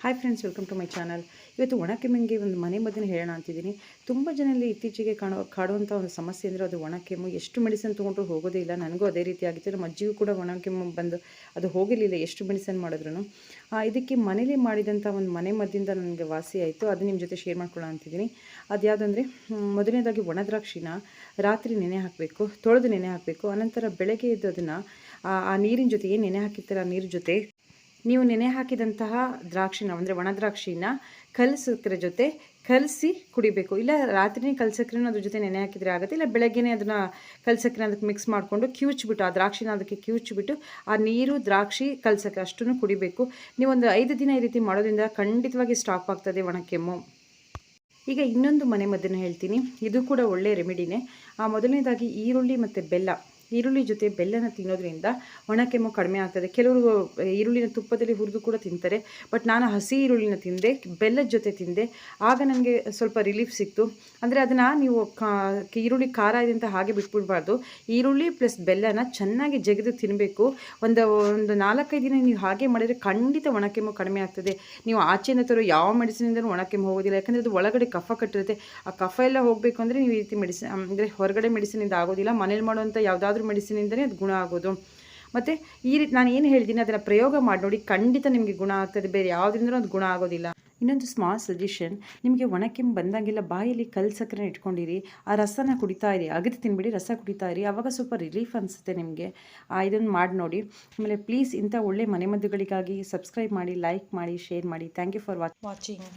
Hi friends, welcome to my channel. ಇವತ್ತು ಒಣಕೆಮ್ಮಿಗೆ ಒಂದು ಮನೆ ಮದ್ದನ್ನು ಹೇಳೋಣ ಅಂತಿದ್ದೀನಿ. ತುಂಬ ಜನರಲ್ಲಿ ಇತ್ತೀಚೆಗೆ ಕಾಡುವಂಥ ಒಂದು ಸಮಸ್ಯೆ ಅಂದರೆ ಅದು ಒಣಕೆಮ್ಮು. ಎಷ್ಟು ಮೆಡಿಸಿನ್ ತೊಗೊಂಡ್ರು ಹೋಗೋದೇ ಇಲ್ಲ. ನನಗೂ ಅದೇ ರೀತಿ ಆಗಿತ್ತು. ನಮ್ಮ ಅಜ್ಜಿಗೂ ಕೂಡ ಒಣಕೆಮ್ಮು ಬಂದು ಅದು ಹೋಗಿರಲಿಲ್ಲ ಎಷ್ಟು ಮೆಡಿಸಿನ್ ಮಾಡಿದ್ರು. ಇದಕ್ಕೆ ಮನೇಲಿ ಮಾಡಿದಂಥ ಒಂದು ಮನೆ ಮದ್ದಿಂದ ನನಗೆ ವಾಸಿ ಆಯಿತು. ಅದು ನಿಮ್ಮ ಜೊತೆ ಶೇರ್ ಮಾಡ್ಕೊಳ್ಳೋ ಅಂತಿದ್ದೀನಿ. ಅದು ಯಾವುದಂದರೆ, ಮೊದಲನೇದಾಗಿ ಒಣ ದ್ರಾಕ್ಷಿನ ರಾತ್ರಿ ನೆನೆ ಹಾಕಬೇಕು, ತೊಳೆದು ನೆನೆ ಹಾಕಬೇಕು. ಅನಂತರ ಬೆಳಗ್ಗೆ ಎದ್ದು ಅದನ್ನು ಆ ನೀರಿನ ಜೊತೆ ಏನು ನೆನೆ ಹಾಕಿರ್ತಾರೆ ಆ ನೀರಿನ ಜೊತೆ ನೀವು ನೆನೆ ಹಾಕಿದಂತಹ ದ್ರಾಕ್ಷಿನ ಅಂದರೆ ಒಣ ದ್ರಾಕ್ಷಿನ ಕಲಸಕ್ರೆ ಜೊತೆ ಕಲಸಿ ಕುಡಿಬೇಕು. ಇಲ್ಲ ರಾತ್ರಿನೇ ಕಲಸಕ್ರೆನೂ ಅದ್ರ ಜೊತೆ ನೆನೆ ಹಾಕಿದರೆ ಆಗುತ್ತೆ. ಇಲ್ಲ ಬೆಳಗ್ಗೆನೇ ಅದನ್ನು ಕಲಸಕ್ರೆ ಅದಕ್ಕೆ ಮಿಕ್ಸ್ ಮಾಡಿಕೊಂಡು ಕಿವುಚ್ಬಿಟ್ಟು ಆ ದ್ರಾಕ್ಷಿನ ಅದಕ್ಕೆ ಕಿವುಚ್ಬಿಟ್ಟು ಆ ನೀರು ದ್ರಾಕ್ಷಿ ಕಲಸಕ್ಕೆ ಅಷ್ಟನ್ನು ಕುಡಿಬೇಕು. ನೀವೊಂದು 5 ದಿನ ಈ ರೀತಿ ಮಾಡೋದ್ರಿಂದ ಖಂಡಿತವಾಗಿ ಸ್ಟಾಪ್ ಆಗ್ತದೆ ಒಣಕೆಮ್ಮು. ಈಗ ಇನ್ನೊಂದು ಮನೆ ಮದ್ದನ್ನು ಹೇಳ್ತೀನಿ. ಇದು ಕೂಡ ಒಳ್ಳೆಯ ರೆಮಿಡಿನೇ. ಮೊದಲನೇದಾಗಿ ಈರುಳ್ಳಿ ಮತ್ತು ಬೆಲ್ಲ, ಈರುಳ್ಳಿ ಜೊತೆ ಬೆಲ್ಲನ ತಿನ್ನೋದ್ರಿಂದ ಒಣಕೆಮ್ಮು ಕಡಿಮೆ ಆಗ್ತದೆ. ಕೆಲವರು ಈರುಳ್ಳಿನ ತುಪ್ಪದಲ್ಲಿ ಹುರಿದು ಕೂಡ ತಿಂತಾರೆ. ಬಟ್ ನಾನು ಹಸಿ ಈರುಳ್ಳಿನ ತಿಂದೆ, ಬೆಲ್ಲದ ಜೊತೆ ತಿಂದೆ. ಆಗ ನನಗೆ ಸ್ವಲ್ಪ ರಿಲೀಫ್ ಸಿಕ್ತು. ಅಂದರೆ ಅದನ್ನು ನೀವು ಈರುಳ್ಳಿ ಖಾರ ಇದೆ ಅಂತ ಹಾಗೆ ಬಿಟ್ಬಿಡ್ಬಾರ್ದು. ಈರುಳ್ಳಿ ಪ್ಲಸ್ ಬೆಲ್ಲನ ಚೆನ್ನಾಗಿ ಜಗಿದು ತಿನ್ನಬೇಕು. ಒಂದು 4-5 ದಿನ ನೀವು ಹಾಗೆ ಮಾಡಿದರೆ ಖಂಡಿತ ಒಣಕೆಮ್ಮು ಕಡಿಮೆ ಆಗ್ತದೆ. ನೀವು ಆಚೆಯಿಂದ ತರೋ ಯಾವ ಮೆಡಿಸಿನಿಂದಲೂ ಒಣಕೆಮ್ಮು ಹೋಗೋದಿಲ್ಲ. ಯಾಕಂದರೆ ಅದು ಒಳಗಡೆ ಕಫ ಕಟ್ಟಿರುತ್ತೆ. ಆ ಕಫ ಎಲ್ಲ ಹೋಗಬೇಕು ಅಂದರೆ ನೀವು ಈ ರೀತಿ ಮೆಡಿಸಿನ್ ಅಂದರೆ ಹೊರಗಡೆ ಮೆಡಿಸಿನಿಂದ ಆಗೋದಿಲ್ಲ. ಮನೇಲಿ ಮಾಡುವಂಥ ಯಾವುದಾದ್ರೂ ಮೆಡಿಸಿನಿಂದಲೇ ಅದು ಗುಣ ಆಗೋದು. ಮತ್ತು ಈ ರೀತಿ ನಾನು ಏನು ಹೇಳ್ತೀನಿ ಅದನ್ನು ಪ್ರಯೋಗ ಮಾಡಿ ನೋಡಿ, ಖಂಡಿತ ನಿಮಗೆ ಗುಣ ಆಗ್ತದೆ. ಬೇರೆ ಯಾವುದರಿಂದಲೂ ಅದು ಗುಣ ಆಗೋದಿಲ್ಲ. ಇನ್ನೊಂದು ಸ್ಮಾಲ್ ಸಜೆಷನ್, ನಿಮಗೆ ಒಣಕೆಮ್ಮು ಬಂದಾಗೆಲ್ಲ ಬಾಯಲ್ಲಿ ಕಲ್ಲು ಸಕ್ಕರೆ ಇಟ್ಕೊಂಡಿರಿ, ಆ ರಸನ ಕುಡಿತಾ ಇರಿ. ಅಗದು ತಿನ್ಬಿಡಿ, ರಸ ಕುಡಿತಾ ಇರಿ. ಆವಾಗ ಸ್ವಲ್ಪ ರಿಲೀಫ್ ಅನಿಸುತ್ತೆ ನಿಮಗೆ. ಇದನ್ನು ಮಾಡಿ ನೋಡಿ. ಆಮೇಲೆ ಪ್ಲೀಸ್ ಇಂಥ ಒಳ್ಳೆ ಮನೆಮದ್ದುಗಳಿಗಾಗಿ ಸಬ್ಸ್ಕ್ರೈಬ್ ಮಾಡಿ, ಲೈಕ್ ಮಾಡಿ, ಶೇರ್ ಮಾಡಿ. Thank you for watching.